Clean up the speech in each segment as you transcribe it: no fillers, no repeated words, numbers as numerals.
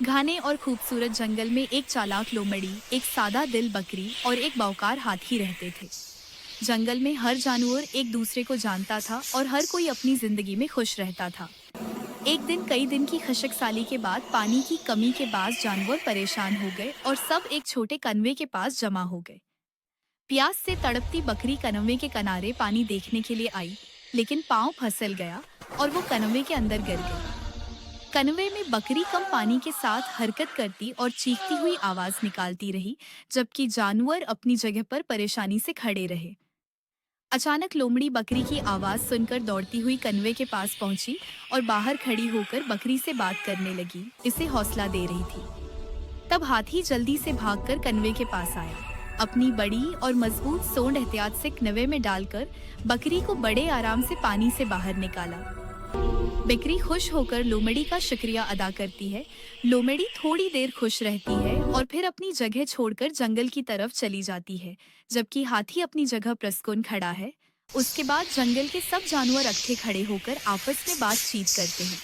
घने और खूबसूरत जंगल में एक चालाक लोमड़ी, एक सादा दिल बकरी और एक बावकार हाथी रहते थे। जंगल में हर जानवर एक दूसरे को जानता था और हर कोई अपनी जिंदगी में खुश रहता था। एक दिन कई दिन की खशकसाली के बाद पानी की कमी के बाद जानवर परेशान हो गए और सब एक छोटे कनवे के पास जमा हो गए। प्यास से तड़पती बकरी कनवे के किनारे पानी देखने के लिए आई, लेकिन पाँव फिसल गया और वो कनवे के अंदर गिर गई। कनवे में बकरी कम पानी के साथ हरकत करती और चीखती हुई आवाज निकालती रही, जबकि जानवर अपनी जगह पर परेशानी से खड़े रहे। अचानक लोमड़ी बकरी की आवाज सुनकर दौड़ती हुई कनवे के पास पहुंची और बाहर खड़ी होकर बकरी से बात करने लगी, इसे हौसला दे रही थी। तब हाथी जल्दी से भागकर कनवे के पास आया। अपनी बड़ी और मजबूत सोंड एहतियात से कनवे में डालकर बकरी को बड़े आराम से पानी से बाहर निकाला। बकरी खुश होकर लोमड़ी का शुक्रिया अदा करती है। लोमड़ी थोड़ी देर खुश रहती है और फिर अपनी जगह छोड़कर जंगल की तरफ चली जाती है, जबकि हाथी अपनी जगह प्रसन्न खड़ा है। उसके बाद जंगल के सब जानवर इकट्ठे खड़े होकर आपस में बातचीत करते हैं,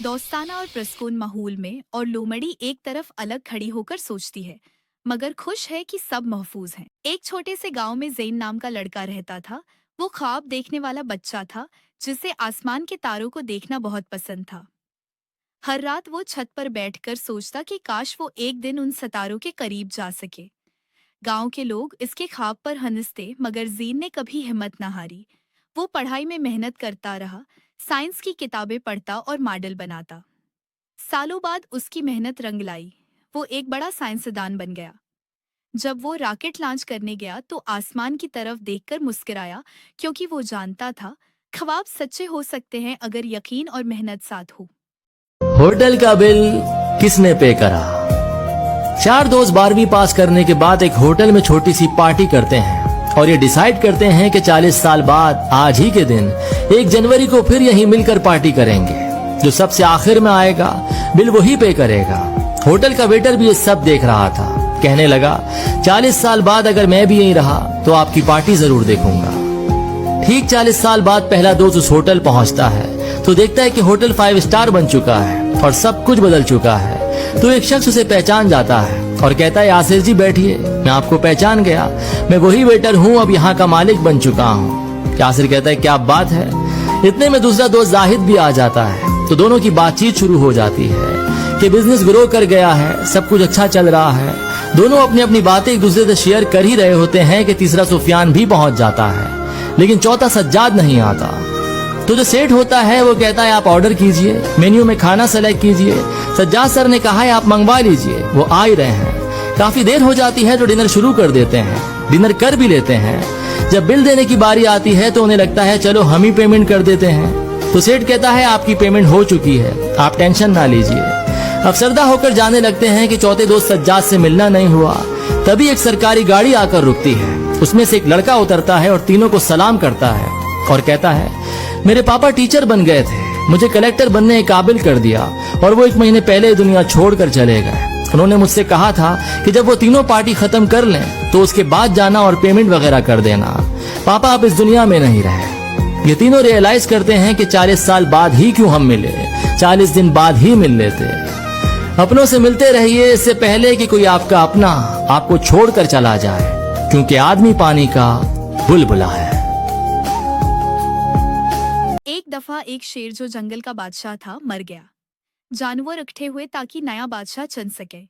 दोस्ताना और प्रसन्न माहौल में। और लोमड़ी एक तरफ अलग खड़ी होकर सोचती है, मगर खुश है कि सब महफूज हैं। एक छोटे से गांव में जैन नाम का लड़का रहता था। वो ख्वाब देखने वाला बच्चा था, जिसे आसमान के तारों को देखना बहुत पसंद था। हर रात वो छत पर बैठकर सोचता कि काश वो एक दिन उन सितारों के करीब जा सके। गांव के लोग इसके ख्वाब पर हंसते, मगर जीन ने कभी हिम्मत न हारी। वो पढ़ाई में मेहनत करता रहा, साइंस की किताबें पढ़ता और मॉडल बनाता। सालों बाद उसकी मेहनत रंग लाई। वो एक बड़ा साइंसदान बन गया। जब वो रॉकेट लॉन्च करने गया तो आसमान की तरफ देखकर मुस्कुराया, क्योंकि वो जानता था ख्वाब सच्चे हो सकते हैं अगर यकीन और मेहनत साथ हो। होटल का बिल किसने पे करा? चार दोस्त 12वीं पास करने के बाद एक होटल में छोटी सी पार्टी करते हैं और ये डिसाइड करते हैं कि 40 साल बाद आज ही के दिन 1 जनवरी को फिर यहीं मिलकर पार्टी करेंगे। जो सबसे आखिर में आएगा बिल वही पे करेगा। होटल का वेटर भी ये सब देख रहा था। कहने लगा, 40 साल बाद अगर मैं भी यहीं रहा तो आपकी पार्टी जरूर देखूंगा। ठीक 40 साल बाद पहला दोस्त उस होटल पहुंचता है तो देखता है कि होटल 5 स्टार बन चुका है और सब कुछ बदल चुका है। तो एक शख्स उसे पहचान जाता है और कहता है, यासिर जी बैठिए, मैं आपको पहचान गया, मैं वही वेटर हूँ, अब यहाँ का मालिक बन चुका हूँ। यासिर कहता है, क्या बात है। इतने में दूसरा दोस्त जाहिद भी आ जाता है तो दोनों की बातचीत शुरू हो जाती है कि बिजनेस ग्रो कर गया है, सब कुछ अच्छा चल रहा है। दोनों अपनी अपनी बातें एक दूसरे से शेयर कर ही रहे होते हैं कि तीसरा सुफियान भी पहुंच जाता है, लेकिन चौथा सज्जाद नहीं आता। तो जो सेठ होता है वो कहता है, आप ऑर्डर कीजिए, मेन्यू में खाना सेलेक्ट कीजिए। सज्जाद सर ने कहा है आप मंगवा लीजिए, वो आ ही रहे हैं। काफी देर हो जाती है तो डिनर शुरू कर देते हैं, डिनर कर भी लेते हैं। जब बिल देने की बारी आती है तो उन्हें लगता है चलो हम ही पेमेंट कर देते हैं। तो सेठ कहता है आपकी पेमेंट हो चुकी है, आप टेंशन ना लीजिए। अफसरदा होकर जाने लगते हैं कि चौथे दोस्त सज्जाद से मिलना नहीं हुआ। तभी एक सरकारी गाड़ी आकर रुकती है। उसमें से एक लड़का उतरता है और तीनों को सलाम करता है और कहता है, मेरे पापा टीचर बन गए थे, मुझे कलेक्टर बनने के काबिल कर दिया और वो 1 महीने पहले दुनिया छोड़कर चले गए। उन्होंने मुझसे कहा था कि जब वो तीनों पार्टी खत्म कर लें तो उसके बाद जाना और पेमेंट वगैरह कर देना। पापा अब इस दुनिया में नहीं रहे। ये तीनों रियलाइज करते हैं कि 40 साल बाद ही क्यों हम मिले, 40 दिन बाद ही मिल लेते। अपनों से मिलते रहिए इससे पहले कि कोई आपका अपना आपको छोड़कर चला जाए, क्योंकि आदमी पानी का बुलबुला है। एक दफा एक शेर जो जंगल का बादशाह था मर गया। जानवर इकट्ठे हुए ताकि नया बादशाह चुन सके।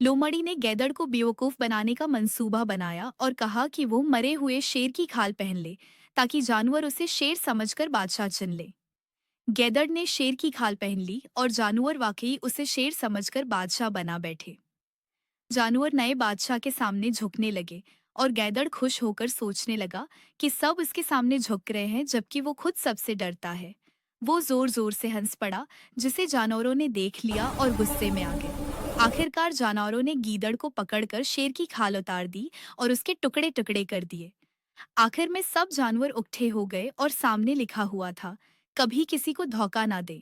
लोमड़ी ने गैदड़ को बेवकूफ बनाने का मंसूबा बनाया और कहा कि वो मरे हुए शेर की खाल पहन ले, ताकि जानवर उसे शेर समझकर बादशाह चुन ले। गैदड़ ने शेर की खाल पहन ली और जानवर वाकई उसे शेर समझकर बादशाह बना बैठे। जानवर नए बादशाह के सामने झुकने लगे और गैदड़ खुश होकर सोचने लगा कि सब इसके सामने झुक रहे हैं, जबकि वो खुद सबसे डरता है। वो जोर जोर से हंस पड़ा, जिसे जानवरों ने देख लिया और गुस्से में आ गए। आखिरकार जानवरों ने गीदड़ को पकड़कर शेर की खाल उतार दी और उसके टुकड़े टुकड़े कर दिए। आखिर में सब जानवर इकट्ठे हो गए और सामने लिखा हुआ था, कभी किसी को धोखा ना दे।